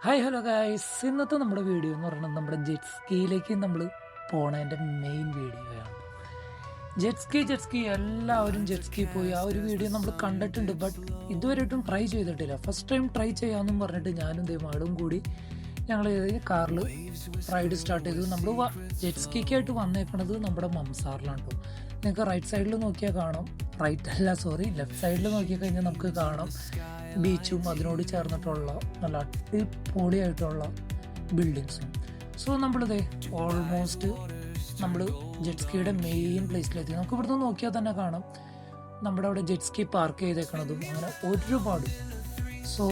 Hi hello guys, ഇന്നത്തെ നമ്മുടെ video എന്ന് പറയുന്നത് നമ്മുടെ ജെറ്റ് സ്കീയിലേക്ക് നമ്മൾ പോണതിൻ്റെ മെയിൻ വീഡിയോ ആണ്. ജെറ്റ് സ്കീ എല്ലാവരും ജെറ്റ് സ്കീ പോയി ആ ഒരു വീഡിയോ നമ്മൾ കണ്ടിട്ടുണ്ട്. ബട്ട് ഇതുവരെയായിട്ടും ട്രൈ ചെയ്തിട്ടില്ല. ഫസ്റ്റ് ടൈം ട്രൈ ചെയ്യാമെന്നും പറഞ്ഞിട്ട് ഞാനും ദൈവമാടും കൂടി ഞങ്ങൾ കാറിൽ റൈഡ് സ്റ്റാർട്ട് ചെയ്തു. നമ്മൾ ജെറ്റ് സ്കീക്കായിട്ട് വന്നേക്കണത് നമ്മുടെ മംസാറിലാണ് കേട്ടോ. നിങ്ങൾക്ക് റൈറ്റ് സൈഡിൽ നോക്കിയാൽ കാണാം, ലെഫ്റ്റ് സൈഡിൽ നോക്കിക്കഴിഞ്ഞാൽ നമുക്ക് കാണാം ബീച്ചും അതിനോട് ചേർന്നിട്ടുള്ള നല്ല അടിപൊളിയായിട്ടുള്ള ബിൽഡിങ്സും. സോ നമ്മളിതേ ഓൾമോസ്റ്റ് നമ്മൾ ജെറ്റ് സ്കീയുടെ മെയിൻ പ്ലേസിലെത്തി. നമുക്ക് ഇവിടുന്ന് നോക്കിയാൽ തന്നെ കാണാം നമ്മുടെ അവിടെ ജെറ്റ് സ്കീ പാർക്ക് ചെയ്തേക്കണതും അങ്ങനെ ഒരുപാട്. സോ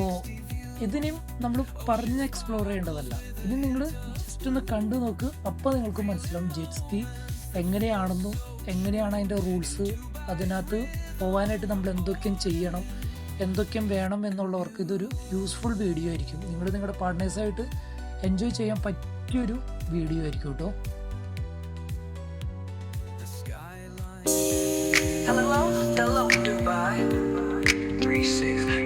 ഇതിനെയും നമ്മൾ പറഞ്ഞ് എക്സ്പ്ലോർ ചെയ്യേണ്ടതല്ല, ഇനി നിങ്ങൾ ജസ്റ്റ് ഒന്ന് കണ്ടു നോക്ക്. അപ്പോൾ നിങ്ങൾക്ക് മനസ്സിലാവും ജെറ്റ് സ്കീ എങ്ങനെയാണെന്നും എങ്ങനെയാണ് അതിൻ്റെ റൂൾസ്, അതിനകത്ത് പോകാനായിട്ട് നമ്മൾ എന്തൊക്കെയും ചെയ്യണം, എന്തൊക്കെയും വേണം എന്നുള്ളവർക്ക് ഇതൊരു യൂസ്ഫുൾ വീഡിയോ ആയിരിക്കും. നിങ്ങൾ നിങ്ങളുടെ പാർട്ട്നേഴ്സായിട്ട് എൻജോയ് ചെയ്യാൻ പറ്റിയൊരു വീഡിയോ ആയിരിക്കും കേട്ടോ. Hello Dubai 360.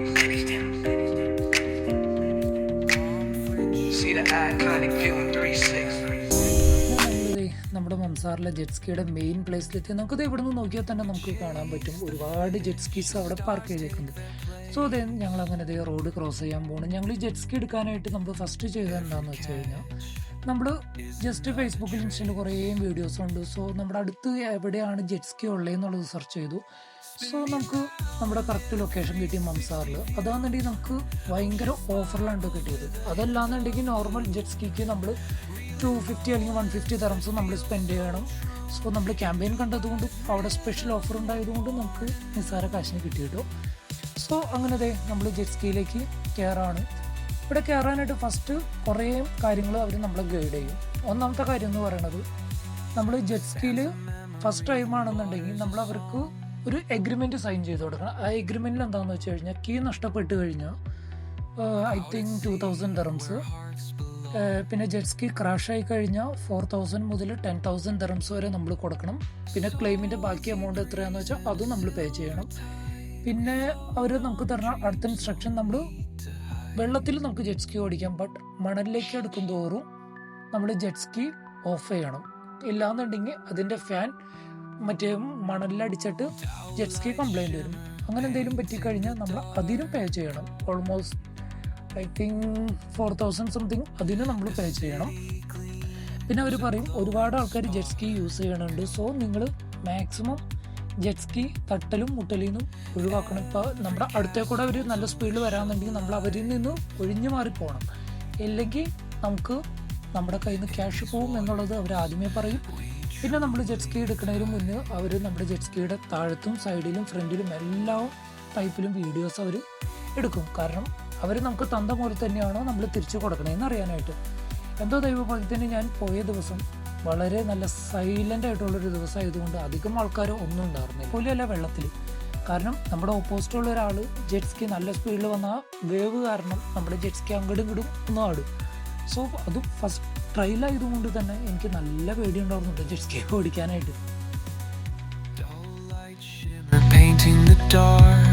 See the iconic view in 360. നമ്മുടെ മംസാറിലെ ജെറ്റ് സ്കീയുടെ മെയിൻ പ്ലേസിലെത്തി. നമുക്കത് ഇവിടെ നിന്ന് നോക്കിയാൽ തന്നെ നമുക്ക് കാണാൻ പറ്റും ഒരുപാട് ജെറ്റ് സ്കീസ് അവിടെ പാർക്ക് ചെയ്തേക്കുന്നത്. സോ അതേ ഞങ്ങൾ അങ്ങനെ റോഡ് ക്രോസ് ചെയ്യാൻ പോകണം. ഞങ്ങൾ ഈ ജെറ്റ് സ്കീ എടുക്കാനായിട്ട് നമ്മൾ ഫസ്റ്റ് ചെയ്തത് എന്താണെന്ന് വെച്ച് കഴിഞ്ഞാൽ, നമ്മൾ ജസ്റ്റ് ഫേസ്ബുക്കിൽ ഇൻസ്റ്റയിൽ കുറേ വീഡിയോസ് ഉണ്ട്. സോ നമ്മുടെ അടുത്ത് എവിടെയാണ് ജെറ്റ് സ്കീ ഉള്ളതെന്നുള്ളത് സെർച്ച് ചെയ്തു. സോ നമുക്ക് നമ്മുടെ കറക്റ്റ് ലൊക്കേഷൻ കിട്ടി മംസാറിൽ. അതാണെന്നുണ്ടെങ്കിൽ നമുക്ക് ഭയങ്കര ഓഫറിലാണ് കിട്ടിയത്. അതല്ലാന്നുണ്ടെങ്കിൽ നോർമൽ ജെറ്റ് സ്കീക്ക് നമ്മൾ 250 അല്ലെങ്കിൽ 150 ദിർഹംസ് നമ്മൾ സ്പെൻഡ് ചെയ്യണം. സോ നമ്മൾ ക്യാമ്പയിൻ കണ്ടതുകൊണ്ടും അവിടെ സ്പെഷ്യൽ ഓഫർ ഉണ്ടായതുകൊണ്ടും നമുക്ക് നിസ്സാര കാശിന് കിട്ടി കേട്ടോ. സോ അങ്ങനെ നമ്മൾ ജെറ്റ് സ്കീയിലേക്ക് കയറാണ്. ഇവിടെ കയറാനായിട്ട് ഫസ്റ്റ് കുറേ കാര്യങ്ങൾ അവർ നമ്മളെ ഗൈഡ് ചെയ്യും. ഒന്നാമത്തെ കാര്യം എന്ന് പറയുന്നത്, നമ്മൾ ജെറ്റ് സ്കീയിൽ ഫസ്റ്റ് ടൈം ആണെന്നുണ്ടെങ്കിൽ നമ്മൾ അവർക്ക് ഒരു എഗ്രിമെൻറ്റ് സൈൻ ചെയ്ത് കൊടുക്കണം. ആ എഗ്രിമെൻറ്റിൽ എന്താണെന്ന് വെച്ച് കഴിഞ്ഞാൽ, കീ നഷ്ടപ്പെട്ട് കഴിഞ്ഞാൽ ഐ തിങ്ക് 2000 ദിർഹംസ്, പിന്നെ ജെറ്റ് സ്കീ ക്രാഷ് ആയി കഴിഞ്ഞാൽ 4000 മുതൽ 10,000 ദിർഹംസ് വരെ നമ്മൾ കൊടുക്കണം. പിന്നെ ക്ലെയിമിൻ്റെ ബാക്കി എമൗണ്ട് എത്രയാണെന്ന് വെച്ചാൽ അതും നമ്മൾ പേ ചെയ്യണം. പിന്നെ അവർ നമുക്ക് തരുന്ന അടുത്ത ഇൻസ്ട്രക്ഷൻ, നമ്മൾ വെള്ളത്തിൽ നമുക്ക് ജെറ്റ് സ്കീ ഓടിക്കാം, ബട്ട് മണലിലേക്ക് എടുക്കും തോറും നമ്മൾ ജെറ്റ് സ്കീ ഓഫ് ചെയ്യണം. ഇല്ലാന്നുണ്ടെങ്കിൽ അതിൻ്റെ ഫാൻ മറ്റേ മണലിലടിച്ചിട്ട് ജെറ്റ് സ്കീ കംപ്ലൈൻറ്റ് വരും. അങ്ങനെ എന്തെങ്കിലും പറ്റിക്കഴിഞ്ഞാൽ നമ്മൾ അതിനും പേ ചെയ്യണം. ഓൾമോസ്റ്റ് ഐ തിങ്ക് 4000 സംതിങ് അതിന് നമ്മൾ പേ ചെയ്യണം. പിന്നെ അവർ പറയും ഒരുപാട് ആൾക്കാർ ജെറ്റ് സ്കീ യൂസ് ചെയ്യണുണ്ട്. സോ നിങ്ങൾ മാക്സിമം ജെറ്റ് സ്കീ തട്ടലും മുട്ടലിന്നും ഒഴിവാക്കണം. ഇപ്പോൾ നമ്മുടെ അടുത്തേക്കൂടെ അവർ നല്ല സ്പീഡിൽ വരാമെന്നുണ്ടെങ്കിൽ നമ്മൾ അവരിൽ നിന്ന് ഒഴിഞ്ഞു മാറിപ്പോകണം. ഇല്ലെങ്കിൽ നമുക്ക് നമ്മുടെ കയ്യിൽ നിന്ന് ക്യാഷ് പോകും എന്നുള്ളത് അവർ ആദ്യമേ പറയും. പിന്നെ നമ്മൾ ജെറ്റ് സ്കീ എടുക്കുന്നതിന് മുന്നേ അവർ നമ്മുടെ ജെറ്റ് സ്കീയുടെ താഴത്തും സൈഡിലും ഫ്രണ്ടിലും എല്ലാ ടൈപ്പിലും വീഡിയോസ് അവർ എടുക്കും. കാരണം അവർ നമുക്ക് തന്ന പോലെ തന്നെയാണോ നമ്മൾ തിരിച്ചു കൊടുക്കണമെന്ന് അറിയാനായിട്ട്. എന്തോ ദൈവഭാഗ്യത്തിന് ഞാൻ പോയ ദിവസം വളരെ നല്ല സൈലൻ്റ് ആയിട്ടുള്ളൊരു ദിവസമായതുകൊണ്ട് അധികം ആൾക്കാർ ഒന്നും ഉണ്ടായിരുന്നില്ല. പോലെയല്ല വെള്ളത്തിൽ. കാരണം നമ്മുടെ ഓപ്പോസിറ്റുള്ള ഒരാൾ ജെറ്റ് സ്കീ നല്ല സ്പീഡിൽ വന്ന വേവ് കാരണം നമ്മുടെ ജെറ്റ് സ്കീ അങ്ങോട്ടും ഇങ്ങോട്ടും ഒന്നും ആടും. സോ അത് ഫസ്റ്റ് ട്രയലായതുകൊണ്ട് തന്നെ എനിക്ക് നല്ല പേടി ഉണ്ടായിരുന്നുണ്ട് ജെറ്റ് സ്കീ ഓടിക്കാനായിട്ട്. Painting the dark